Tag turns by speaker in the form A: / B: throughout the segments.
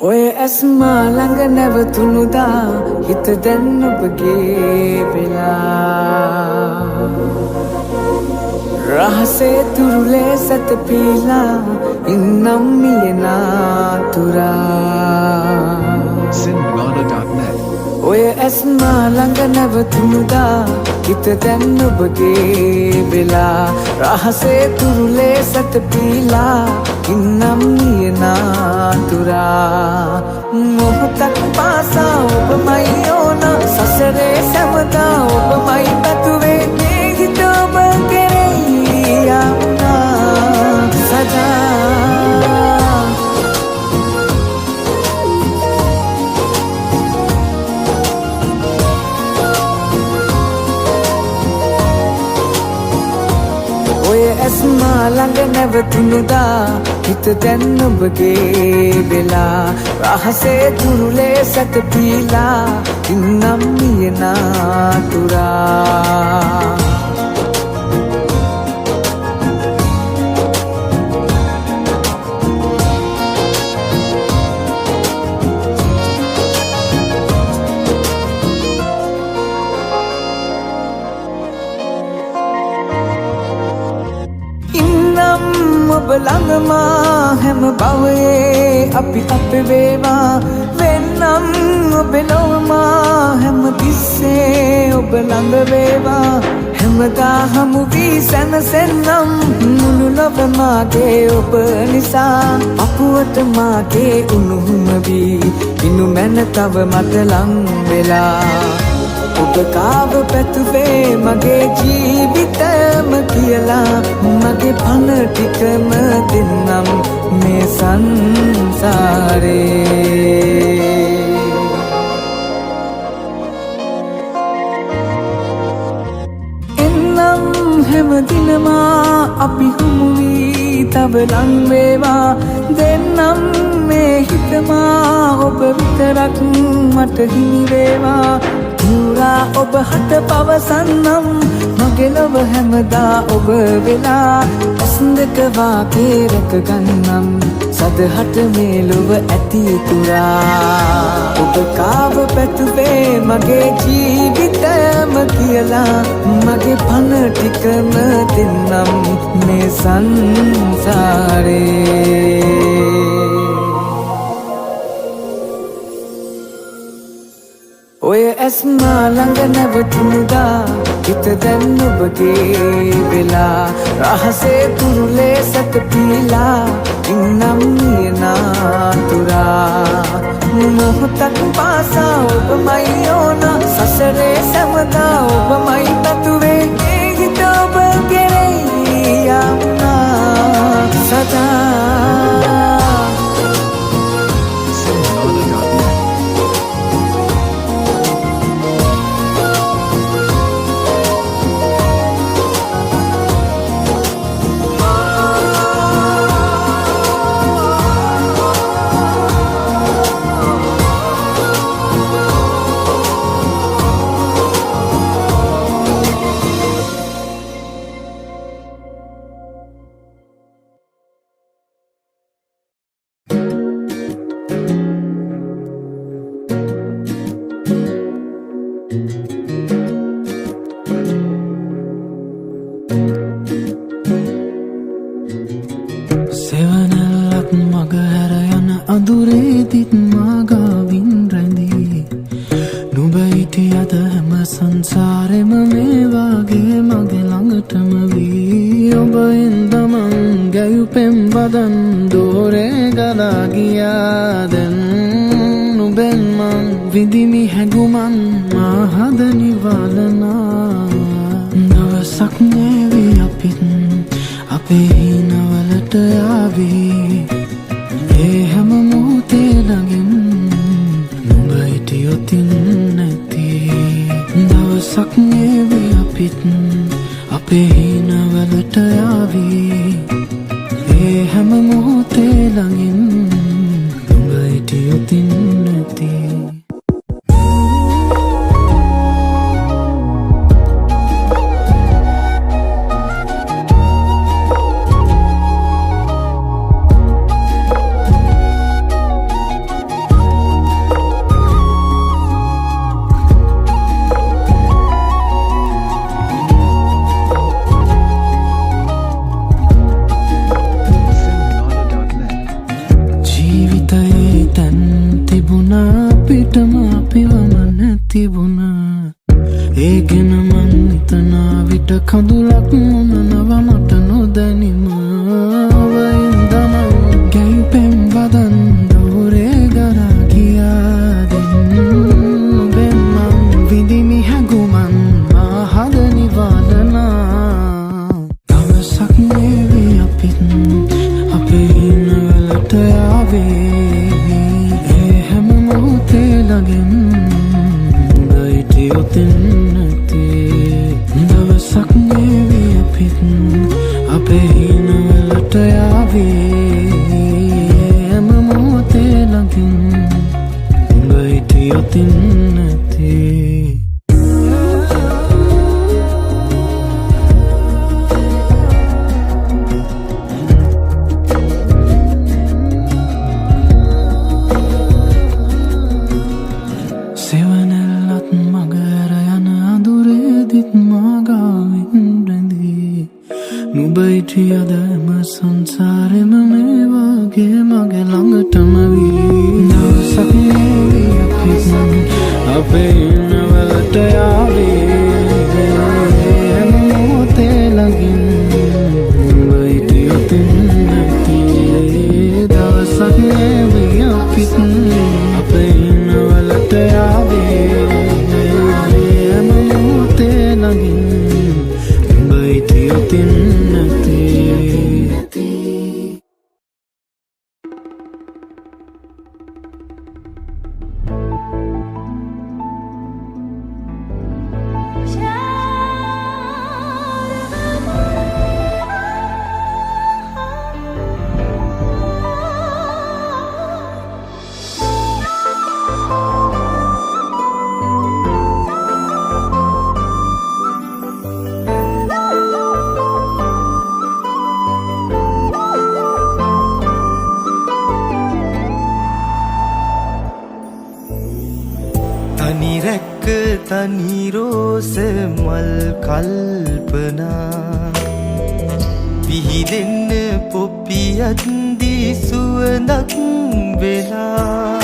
A: ඔය ඇස්මා ළඟ නැවතුණුදා හිත දැන් ඔබගේ වෙලා රහසේ තුරුලේ සැතපීලා ඉන්නම් මියනාතුරා
B: Sinmana.net
A: ඔය ඇස්මා ළඟ නැවතුණුදා හිත දැන් ඔබගේ වෙලා රහසේ තුරුලේ සැතපීලා ඉන්නම් නියනාතුරා මොහොතක් පාසා ඔබමයි ඕන සසරේ සැමදා ඔබමයි පැතුවේ මේ හිත ඔබ කෙරෙහි යමුනා සදා ඔය ඇස්මා ළඟ නැවතුණුදා හිත දැන් ඔබගේ වෙලා රහසේ දුරුලේ සැතපීලා ඉන්නම් මියනා තුරා ඔබ ළඟමා හැම භවයේ අපි අප වේවා වෙන්නම් ඔබ ලොවමා හැම තිස්සේ ඔබ ළඟ වේවා හැමදා හමු වී සැනසෙන්නම් මුළු ලොව මාගේ ඔබ නිසා අපුවට මාගේ උණුහුම වී ඉනු මැන තව මට ලං වෙලා ඔබ කාව පැතුවේ මගේ ජීවිතයම කියලා මගේ පන ටිකම දෙන්නම් මේ සංසාරේ එන්නම් හැමදිනමා අපි හමු වී තව ලං වේවා දෙන්නම් මේ හිතමා ඔබ විතරක් මට හිමි වේවා පුරා ඔබ හට පවසන්නම් මගේ ලොව හැමදා ඔබ වෙලා ඇස් දෙක වාගේ රැකගන්නම් සදහට මේ ලොව ඇති තුරා ඔබ කාව පැතුවේ මගේ ජීවිතයම කියලා මගේ පන ටිකම දෙන්නම් මේ සංසාරේ ඔය ඇස්මා ළඟ නැවතුණුදා හිත දැන් ඔබගේ වෙලා රහසේ තුරුලේ සැතපීලා ඉන්නම් මියනා තුරා මොහොතක් පාසා ඔබමයි ඕන සසරේ සැමදා ඔබමයි පැතුවේ ඒ හිත ඔබ කෙරෙහි යම්නා සදා
C: දවසක් නෙවෙයි අපිත් අපේ හිනවලට
A: එහෙම මේ වගේ මගේ ළඟටම වී දවසක් නෙවී අපිත් අපේ ඉන්නවලට යාවේ හැම මොහොතේ ළඟින් හිටියොතින් නැති දවසක් නෙවී අපිත් අපේ ඉන්නවලට යාවේ හැම මොහොතේ ළඟින් හිටියොතින් නැති
C: තනි රැක්ක තනි රෝස මල් කල්පනා පිහිදෙන්න පොප්පියත් දී සුවඳක් වෙලා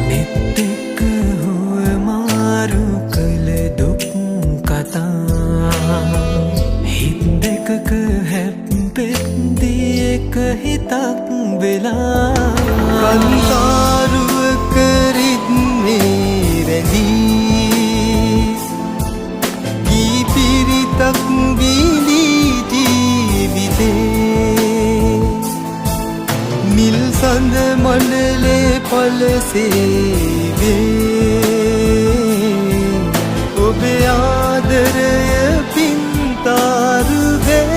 C: නෙත් එක්ක හුවමාරු කළ දුක් කතා හිත් දෙකක හැප්පෙද්දී එක හිතක් වෙලා කන්තාරුවක රිද්මේ රැඳී ගී පිරිතක් විඳී ජීවිතේ නිල් සඳ මණ්ඩලේ පලසේවේ ඔබේ ආදරය පින්තාරු වේ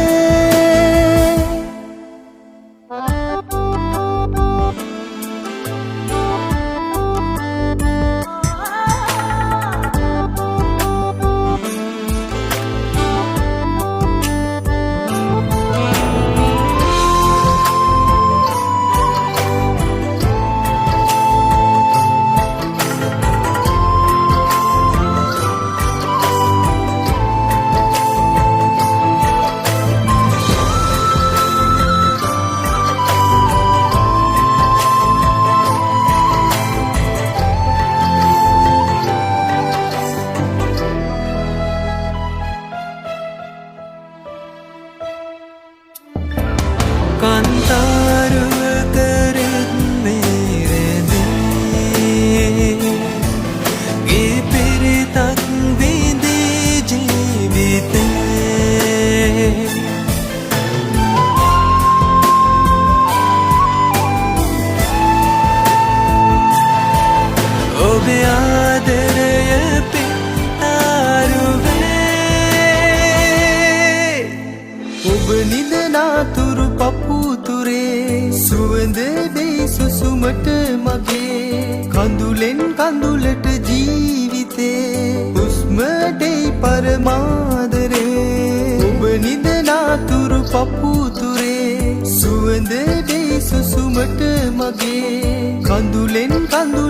C: කාන්තාරුවක රිද්මේ රැඳී ගී පිරිතක් විඳී ජීවිතේ ඔබේ ආදරය පින්තාරු වේ ඔබ නිදනාතුරු පපුතුරේ සුවඳ දෙයි සුසුමට මගේ කඳුලෙන් කඳුලට ජීවිතේ හුස්ම දෙයි පරමාදරේ ඔබ නිදනාතුරු පපුතුරේ සුවඳ දෙයි සුසුමට මගේ කඳුලෙන් කඳුලට